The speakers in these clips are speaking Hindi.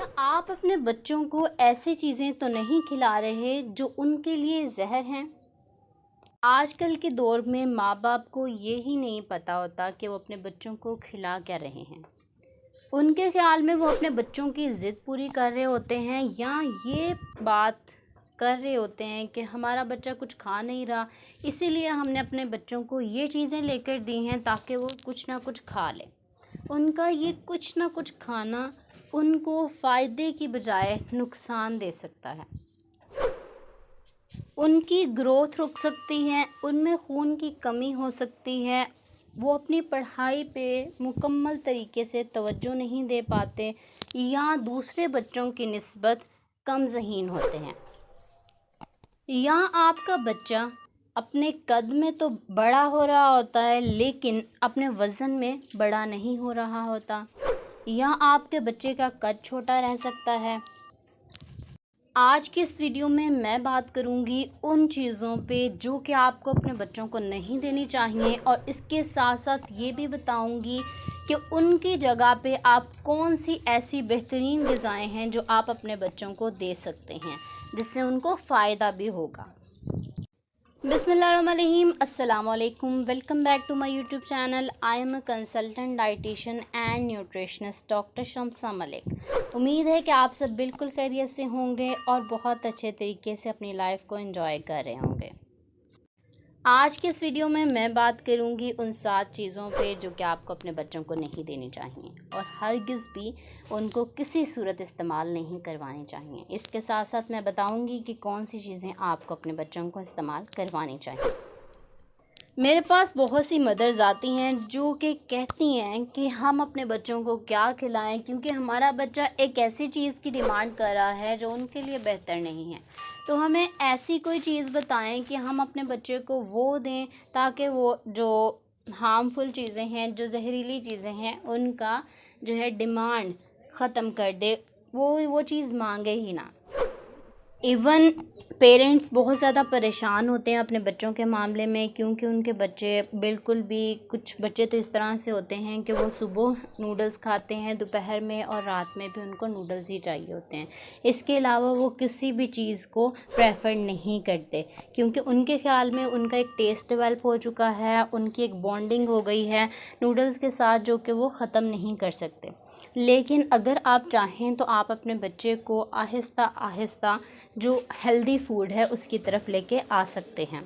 क्या आप अपने बच्चों को ऐसी चीज़ें तो नहीं खिला रहे जो उनके लिए ज़हर हैं? आजकल के दौर में माँ-बाप को ये ही नहीं पता होता कि वो अपने बच्चों को खिला क्या रहे हैं। उनके ख़्याल में वो अपने बच्चों की ज़िद पूरी कर रहे होते हैं या ये बात कर रहे होते हैं कि हमारा बच्चा कुछ खा नहीं रहा, इसीलिए हमने अपने बच्चों को ये चीज़ें लेकर दी हैं ताकि वो कुछ ना कुछ खा लें। उनका ये कुछ ना कुछ खाना उनको फ़ायदे की बजाय नुकसान दे सकता है। उनकी ग्रोथ रुक सकती है, उनमें खून की कमी हो सकती है, वो अपनी पढ़ाई पे मुकम्मल तरीके से तवज्जो नहीं दे पाते या दूसरे बच्चों की निस्बत कम ज़हीन होते हैं। या आपका बच्चा अपने कद में तो बड़ा हो रहा होता है लेकिन अपने वज़न में बड़ा नहीं हो रहा होता, या आपके बच्चे का कद छोटा रह सकता है। आज के इस वीडियो में मैं बात करूंगी उन चीज़ों पे जो कि आपको अपने बच्चों को नहीं देनी चाहिए, और इसके साथ साथ ये भी बताऊंगी कि उनकी जगह पे आप कौन सी ऐसी बेहतरीन ग़िज़ाएँ हैं जो आप अपने बच्चों को दे सकते हैं जिससे उनको फ़ायदा भी होगा। बिस्मिल्लाहिर्रहमानिर्रहीम, अस्सलाम वालेकुम। Welcome back to my YouTube channel. I am a consultant dietitian and nutritionist doctor Shamsa Malik. उम्मीद है कि आप सब बिल्कुल खैरियत से होंगे और बहुत अच्छे तरीके से अपनी लाइफ को एंजॉय कर रहे होंगे। आज के इस वीडियो में मैं बात करूंगी उन 7 चीज़ों पे जो कि आपको अपने बच्चों को नहीं देनी चाहिए और हरगिज़ भी उनको किसी सूरत इस्तेमाल नहीं करवानी चाहिए। इसके साथ साथ मैं बताऊंगी कि कौन सी चीज़ें आपको अपने बच्चों को इस्तेमाल करवानी चाहिए। मेरे पास बहुत सी मदर्स आती हैं जो कि कहती हैं कि हम अपने बच्चों को क्या खिलाएं, क्योंकि हमारा बच्चा एक ऐसी चीज़ की डिमांड कर रहा है जो उनके लिए बेहतर नहीं है। तो हमें ऐसी कोई चीज़ बताएं कि हम अपने बच्चे को वो दें ताकि वो जो हार्मफुल चीज़ें हैं, जो जहरीली चीज़ें हैं, उनका जो है डिमांड ख़त्म कर दे, वो चीज़ मांगे ही ना। इवन पेरेंट्स बहुत ज़्यादा परेशान होते हैं अपने बच्चों के मामले में, क्योंकि उनके बच्चे बिल्कुल भी, कुछ बच्चे तो इस तरह से होते हैं कि वो सुबह नूडल्स खाते हैं, दोपहर में और रात में भी उनको नूडल्स ही चाहिए होते हैं। इसके अलावा वो किसी भी चीज़ को प्रेफर नहीं करते, क्योंकि उनके ख़्याल में उनका एक टेस्ट डेवलप हो चुका है, उनकी एक बॉन्डिंग हो गई है नूडल्स के साथ जो कि वो ख़त्म नहीं कर सकते। लेकिन अगर आप चाहें तो आप अपने बच्चे को आहिस्ता आहिस्ता जो हेल्दी फूड है उसकी तरफ लेके आ सकते हैं।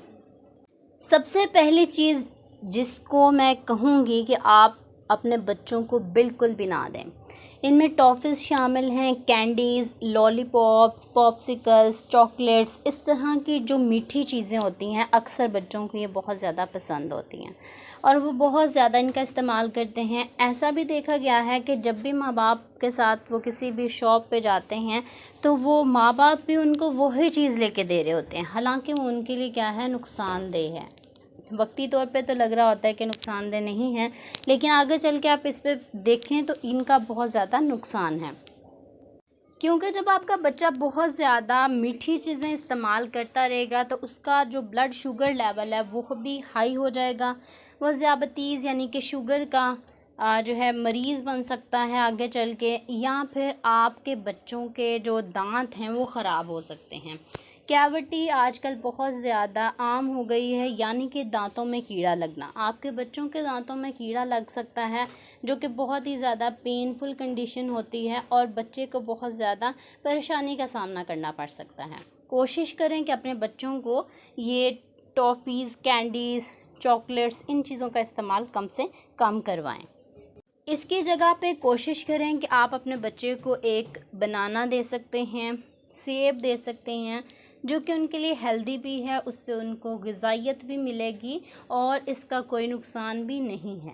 सबसे पहली चीज़ जिसको मैं कहूँगी कि आप अपने बच्चों को बिल्कुल भी ना दें, इनमें टॉफ़ीज़ शामिल हैं, कैंडीज़, लॉलीपॉप्स, पॉप्सिकल्स, चॉकलेट्स, इस तरह की जो मीठी चीज़ें होती हैं अक्सर बच्चों को ये बहुत ज़्यादा पसंद होती हैं और वो बहुत ज़्यादा इनका इस्तेमाल करते हैं। ऐसा भी देखा गया है कि जब भी माँ बाप के साथ वो किसी भी शॉप पे जाते हैं तो वो माँ बाप भी उनको वही चीज़ लेके दे रहे होते हैं, हालांकि वो उनके लिए क्या है, नुकसानदेह है। वक्ती तौर पे तो लग रहा होता है कि नुकसानदेह नहीं है, लेकिन आगे चल के आप इस पे देखें तो इनका बहुत ज़्यादा नुकसान है। क्योंकि जब आपका बच्चा बहुत ज़्यादा मीठी चीज़ें इस्तेमाल करता रहेगा तो उसका जो ब्लड शुगर लेवल है वो भी हाई हो जाएगा। वो ज़ियाबतीज़ यानी कि शुगर का जो है मरीज़ बन सकता है आगे चल के, या फिर आपके बच्चों के जो दांत हैं वो ख़राब हो सकते हैं। कैविटी आजकल बहुत ज़्यादा आम हो गई है, यानी कि दांतों में कीड़ा लगना। आपके बच्चों के दांतों में कीड़ा लग सकता है जो कि बहुत ही ज़्यादा पेनफुल कंडीशन होती है और बच्चे को बहुत ज़्यादा परेशानी का सामना करना पड़ सकता है। कोशिश करें कि अपने बच्चों को ये टॉफ़ीज़, कैंडीज़, चॉकलेट्स, इन चीज़ों का इस्तेमाल कम से कम करवाएं। इसकी जगह पे कोशिश करें कि आप अपने बच्चे को एक बनाना दे सकते हैं, सेब दे सकते हैं, जो कि उनके लिए हेल्दी भी है, उससे उनको ग़िज़ाइयत भी मिलेगी और इसका कोई नुकसान भी नहीं है।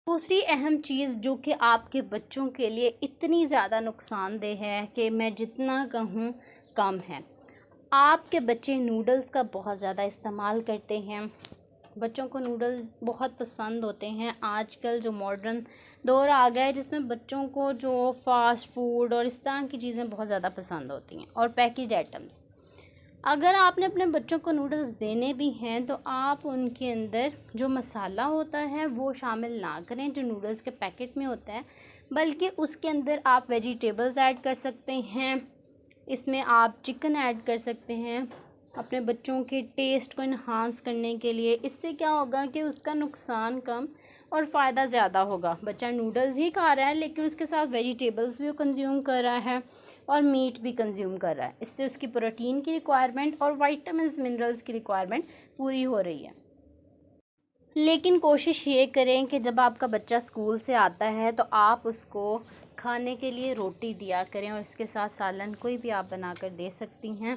दूसरी अहम चीज़ जो कि आपके बच्चों के लिए इतनी ज़्यादा नुकसानदेह है कि मैं जितना कहूँ कम है। आपके बच्चे नूडल्स का बहुत ज़्यादा इस्तेमाल करते हैं, बच्चों को नूडल्स बहुत पसंद होते हैं। आजकल जो मॉडर्न दौर आ गया है जिसमें बच्चों को जो फ़ास्ट फूड और इस तरह की चीज़ें बहुत ज़्यादा पसंद होती हैं और पैकेज आइटम्स। अगर आपने अपने बच्चों को नूडल्स देने भी हैं तो आप उनके अंदर जो मसाला होता है वो शामिल ना करें जो नूडल्स के पैकेट में होता है। बल्कि उसके अंदर आप वेजिटेबल्स ऐड कर सकते हैं, इसमें आप चिकन ऐड कर सकते हैं अपने बच्चों के टेस्ट को इन्हांस करने के लिए। इससे क्या होगा कि उसका नुकसान कम और फ़ायदा ज़्यादा होगा। बच्चा नूडल्स ही खा रहा है लेकिन उसके साथ वेजिटेबल्स भी कंज्यूम कर रहा है और मीट भी कंज्यूम कर रहा है। इससे उसकी प्रोटीन की रिक्वायरमेंट और विटामिन्स मिनरल्स की रिक्वायरमेंट पूरी हो रही है। लेकिन कोशिश ये करें कि जब आपका बच्चा स्कूल से आता है तो आप उसको खाने के लिए रोटी दिया करें और इसके साथ सालन कोई भी आप बनाकर दे सकती हैं,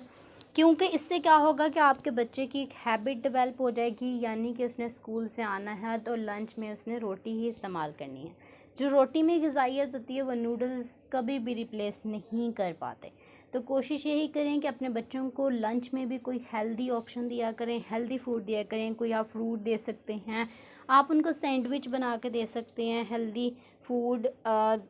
क्योंकि इससे क्या होगा कि आपके बच्चे की एक हैबिट डेवलप हो जाएगी, यानी कि उसने स्कूल से आना है तो लंच में उसने रोटी ही इस्तेमाल करनी है। जो रोटी में ग़िज़ाइयत होती है वो नूडल्स कभी भी रिप्लेस नहीं कर पाते। तो कोशिश यही करें कि अपने बच्चों को लंच में भी कोई हेल्दी ऑप्शन दिया करें, हेल्दी फूड दिया करें। कोई आप फ्रूट दे सकते हैं, आप उनको सैंडविच बना के दे सकते हैं। हेल्दी फूड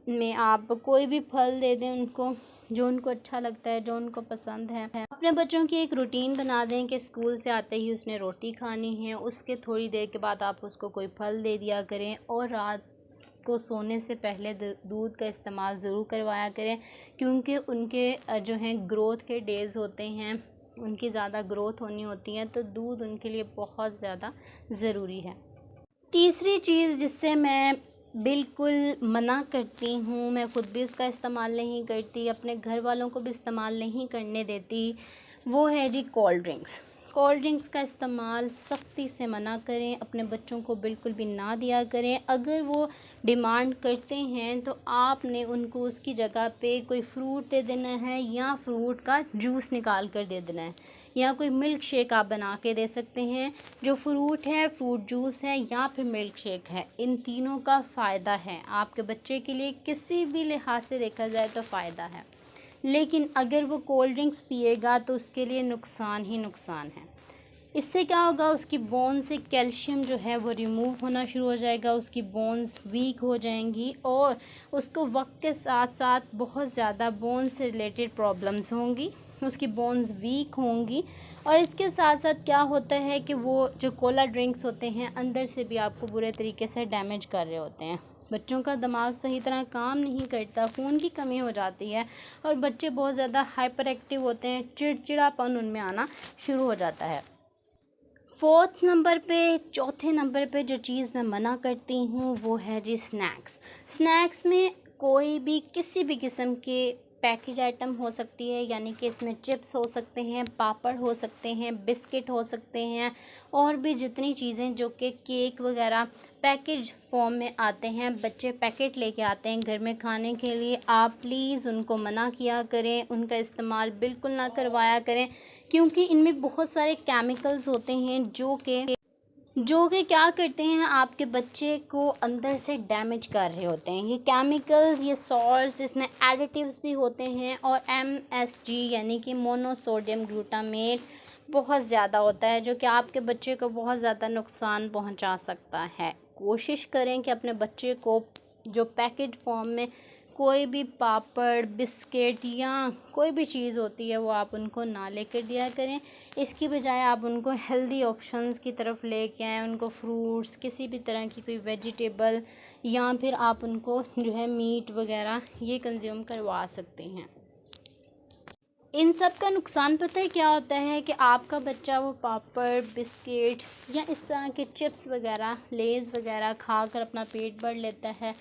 में आप कोई भी फल दे दें उनको, जो उनको अच्छा लगता है, जो उनको पसंद है। अपने बच्चों की एक रूटीन बना दें कि स्कूल से आते ही उसने रोटी खानी है, उसके थोड़ी देर के बाद आप उसको कोई फल दे दिया करें और रात को सोने से पहले दूध का इस्तेमाल ज़रूर करवाया करें, क्योंकि उनके जो हैं ग्रोथ के डेज़ होते हैं, उनकी ज़्यादा ग्रोथ होनी होती है, तो दूध उनके लिए बहुत ज़्यादा ज़रूरी है। तीसरी चीज़ जिससे मैं बिल्कुल मना करती हूँ, मैं ख़ुद भी उसका इस्तेमाल नहीं करती, अपने घर वालों को भी इस्तेमाल नहीं करने देती, वो है जी कोल्ड ड्रिंक्स। कोल्ड ड्रिंक्स का इस्तेमाल सख्ती से मना करें, अपने बच्चों को बिल्कुल भी ना दिया करें। अगर वो डिमांड करते हैं तो आपने उनको उसकी जगह पे कोई फ्रूट दे देना है, या फ्रूट का जूस निकाल कर दे देना है, या कोई मिल्क शेक आप बना के दे सकते हैं। जो फ्रूट है, फ्रूट जूस है या फिर मिल्क शेक है, इन तीनों का फ़ायदा है आपके बच्चे के लिए, किसी भी लिहाज से देखा जाए तो फ़ायदा है। लेकिन अगर वो कोल्ड ड्रिंक्स पिएगा तो उसके लिए नुकसान ही नुकसान है। इससे क्या होगा, उसकी बोन से कैल्शियम जो है वो रिमूव होना शुरू हो जाएगा, उसकी बोन्स वीक हो जाएंगी और उसको वक्त के साथ साथ बहुत ज़्यादा बोन से रिलेटेड प्रॉब्लम्स होंगी, उसकी बोन्स वीक होंगी। और इसके साथ साथ क्या होता है कि वो जो कोला ड्रिंक्स होते हैं अंदर से भी आपको बुरे तरीके से डैमेज कर रहे होते हैं। बच्चों का दिमाग सही तरह काम नहीं करता, खून की कमी हो जाती है और बच्चे बहुत ज़्यादा हाइपर एक्टिव होते हैं, चिड़चिड़ापन उनमें आना शुरू हो जाता है। चौथे नंबर पे जो चीज़ मैं मना करती हूँ वो है जी स्नैक्स। स्नैक्स में कोई भी किसी भी किस्म के पैकेज आइटम हो सकती है, यानी कि इसमें चिप्स हो सकते हैं, पापड़ हो सकते हैं, बिस्किट हो सकते हैं, और भी जितनी चीज़ें जो कि केक वगैरह पैकेज फॉर्म में आते हैं, बच्चे पैकेट लेके आते हैं घर में खाने के लिए, आप प्लीज़ उनको मना किया करें, उनका इस्तेमाल बिल्कुल ना करवाया करें, क्योंकि इनमें बहुत सारे केमिकल्स होते हैं जो कि क्या करते हैं, आपके बच्चे को अंदर से डैमेज कर रहे होते हैं। ये केमिकल्स, ये सॉल्ट्स, इसमें एडिटिव्स भी होते हैं और MSG यानी कि मोनोसोडियम ग्लूटामेट बहुत ज़्यादा होता है, जो कि आपके बच्चे को बहुत ज़्यादा नुकसान पहुंचा सकता है। कोशिश करें कि अपने बच्चे को जो पैकेट फॉर्म में कोई भी पापड़, बिस्किट या कोई भी चीज़ होती है वो आप उनको ना लेकर दिया करें। इसकी बजाय आप उनको हेल्दी ऑप्शंस की तरफ लेके आएँ, उनको फ्रूट्स, किसी भी तरह की कोई वेजिटेबल, या फिर आप उनको जो है मीट वगैरह ये कंज्यूम करवा सकते हैं। इन सब का नुकसान पता है क्या होता है कि आपका बच्चा वो पापड़, बिस्किट या इस तरह के चिप्स वगैरह, लेज़ वगैरह खाकर अपना पेट भर लेता है,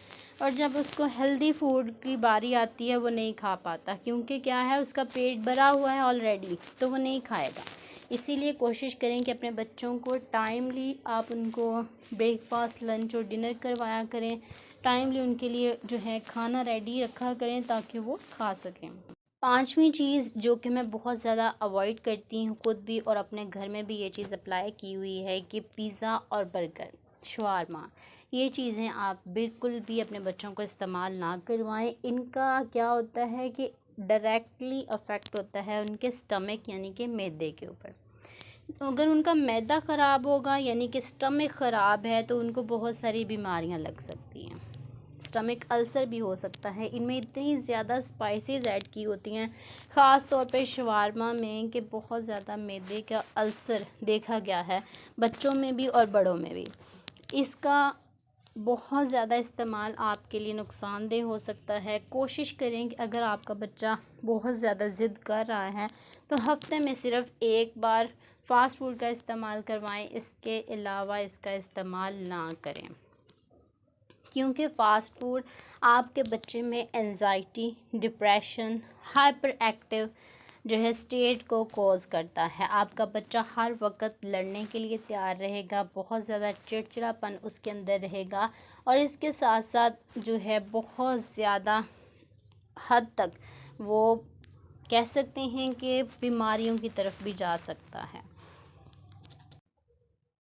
और जब उसको हेल्दी फूड की बारी आती है वो नहीं खा पाता, क्योंकि क्या है, उसका पेट भरा हुआ है ऑलरेडी, तो वो नहीं खाएगा। इसीलिए कोशिश करें कि अपने बच्चों को टाइमली आप उनको ब्रेकफास्ट, लंच और डिनर करवाया करें, टाइमली उनके लिए जो है खाना रेडी रखा करें ताकि वो खा सकें। पांचवी चीज़ जो कि मैं बहुत ज़्यादा अवॉइड करती हूँ खुद भी, और अपने घर में भी ये चीज़ अप्लाई की हुई है, कि पिज़्ज़ा और बर्गर, शवारमा, ये चीज़ें आप बिल्कुल भी अपने बच्चों को इस्तेमाल ना करवाएं। इनका क्या होता है कि डायरेक्टली अफेक्ट होता है उनके स्टमक यानी कि मैदे के ऊपर। अगर उनका मैदा ख़राब होगा यानी कि स्टमक ख़राब है तो उनको बहुत सारी बीमारियां लग सकती हैं, स्टमक अल्सर भी हो सकता है। इनमें इतनी ज़्यादा स्पाइसेस ऐड की होती हैं, ख़ास तौर पे शवारमा में, कि बहुत ज़्यादा मैदे का अल्सर देखा गया है बच्चों में भी और बड़ों में भी। इसका बहुत ज़्यादा इस्तेमाल आपके लिए नुकसानदेह हो सकता है। कोशिश करें कि अगर आपका बच्चा बहुत ज़्यादा ज़िद कर रहा है तो हफ्ते में सिर्फ़ एक बार फ़ास्ट फूड का इस्तेमाल करवाएं, इसके अलावा इसका इस्तेमाल ना करें, क्योंकि फ़ास्ट फूड आपके बच्चे में एंजाइटी, डिप्रेशन, हाइपर एक्टिव जो है स्टेट को कॉज करता है। आपका बच्चा हर वक्त लड़ने के लिए तैयार रहेगा, बहुत ज़्यादा चिड़चिड़ापन उसके अंदर रहेगा और इसके साथ साथ जो है बहुत ज़्यादा हद तक वो कह सकते हैं कि बीमारियों की तरफ भी जा सकता है।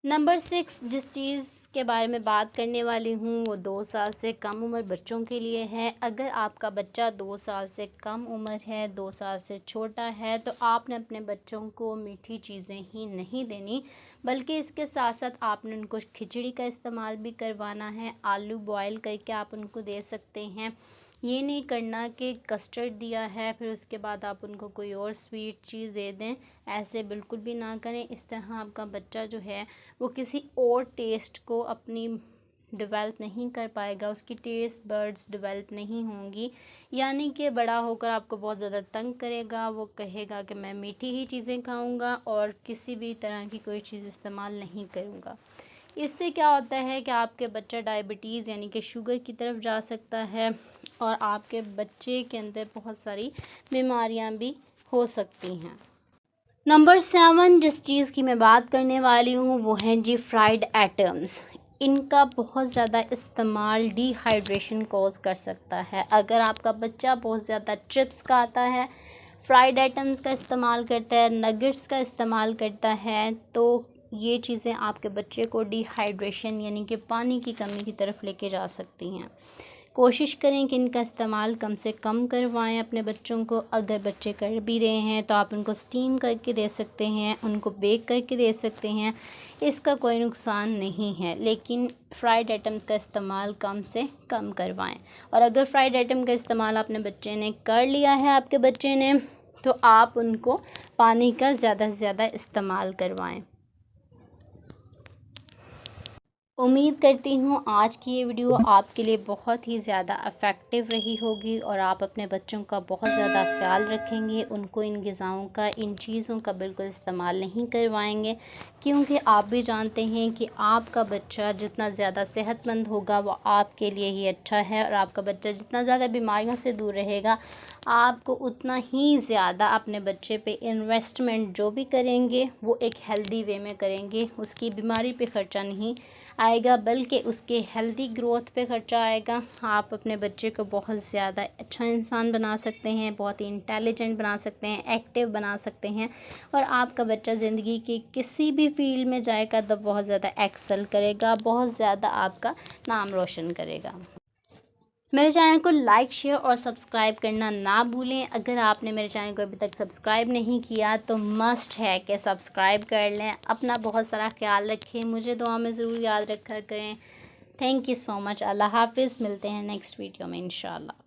नंबर 6 जिस चीज़ के बारे में बात करने वाली हूँ वो 2 साल से कम उम्र बच्चों के लिए है। अगर आपका बच्चा 2 साल से कम उम्र है, 2 साल से छोटा है, तो आपने अपने बच्चों को मीठी चीज़ें ही नहीं देनी, बल्कि इसके साथ साथ आपने उनको खिचड़ी का इस्तेमाल भी करवाना है। आलू बॉयल करके आप उनको दे सकते हैं। ये नहीं करना कि कस्टर्ड दिया है फिर उसके बाद आप उनको कोई और स्वीट चीज़ दे दें, ऐसे बिल्कुल भी ना करें। इस तरह आपका बच्चा जो है वो किसी और टेस्ट को अपनी डेवलप नहीं कर पाएगा, उसकी टेस्ट बर्ड्स डेवलप नहीं होंगी, यानी कि बड़ा होकर आपको बहुत ज़्यादा तंग करेगा। वो कहेगा कि मैं मीठी ही चीज़ें खाऊंगा और किसी भी तरह की कोई चीज़ इस्तेमाल नहीं करूंगा। इससे क्या होता है कि आपके बच्चा डायबिटीज़ यानी कि शुगर की तरफ जा सकता है और आपके बच्चे के अंदर बहुत सारी बीमारियां भी हो सकती हैं। नंबर 7 जिस चीज़ की मैं बात करने वाली हूँ वो है जी फ्राइड आइटम्स। इनका बहुत ज़्यादा इस्तेमाल डिहाइड्रेशन कॉज कर सकता है। अगर आपका बच्चा बहुत ज़्यादा चिप्स खाता है, फ्राइड आइटम्स का इस्तेमाल करता है, नगेट्स का इस्तेमाल करता है, तो ये चीज़ें आपके बच्चे को डिहाइड्रेशन यानी कि पानी की कमी की तरफ लेके जा सकती हैं। कोशिश करें कि इनका इस्तेमाल कम से कम करवाएं अपने बच्चों को। अगर बच्चे कर भी रहे हैं तो आप उनको स्टीम करके दे सकते हैं, उनको बेक करके दे सकते हैं, इसका कोई नुकसान नहीं है। लेकिन फ्राइड आइटम्स का इस्तेमाल कम से कम करवाएं। और अगर फ्राइड आइटम का इस्तेमाल अपने बच्चे ने कर लिया है आपके बच्चे ने, तो आप उनको पानी का ज़्यादा से ज़्यादा इस्तेमाल करवाएं। उम्मीद करती हूँ आज की ये वीडियो आपके लिए बहुत ही ज़्यादा इफ़ेक्टिव रही होगी और आप अपने बच्चों का बहुत ज़्यादा ख्याल रखेंगे, उनको इन ग़िज़ाओं का, इन चीज़ों का बिल्कुल इस्तेमाल नहीं करवाएंगे, क्योंकि आप भी जानते हैं कि आपका बच्चा जितना ज़्यादा सेहतमंद होगा वो आपके लिए ही अच्छा है और आपका बच्चा जितना ज़्यादा बीमारियों से दूर रहेगा, आपको उतना ही ज़्यादा अपने बच्चे पे इन्वेस्टमेंट जो भी करेंगे वो एक हेल्दी वे में करेंगे। उसकी बीमारी पे ख़र्चा नहीं आएगा बल्कि उसके हेल्दी ग्रोथ पे ख़र्चा आएगा। आप अपने बच्चे को बहुत ज़्यादा अच्छा इंसान बना सकते हैं, बहुत ही इंटेलिजेंट बना सकते हैं, एक्टिव बना सकते हैं और आपका बच्चा ज़िंदगी की किसी भी फील्ड में जाएगा तो बहुत ज़्यादा एक्सेल करेगा, बहुत ज़्यादा आपका नाम रोशन करेगा। मेरे चैनल को लाइक, शेयर और सब्सक्राइब करना ना भूलें। अगर आपने मेरे चैनल को अभी तक सब्सक्राइब नहीं किया तो मस्ट है कि सब्सक्राइब कर लें। अपना बहुत सारा ख्याल रखें, मुझे दुआ में ज़रूर याद रखा करें। Thank you so much. अल्लाह हाफ़िज़। मिलते हैं नेक्स्ट वीडियो में इंशाल्लाह।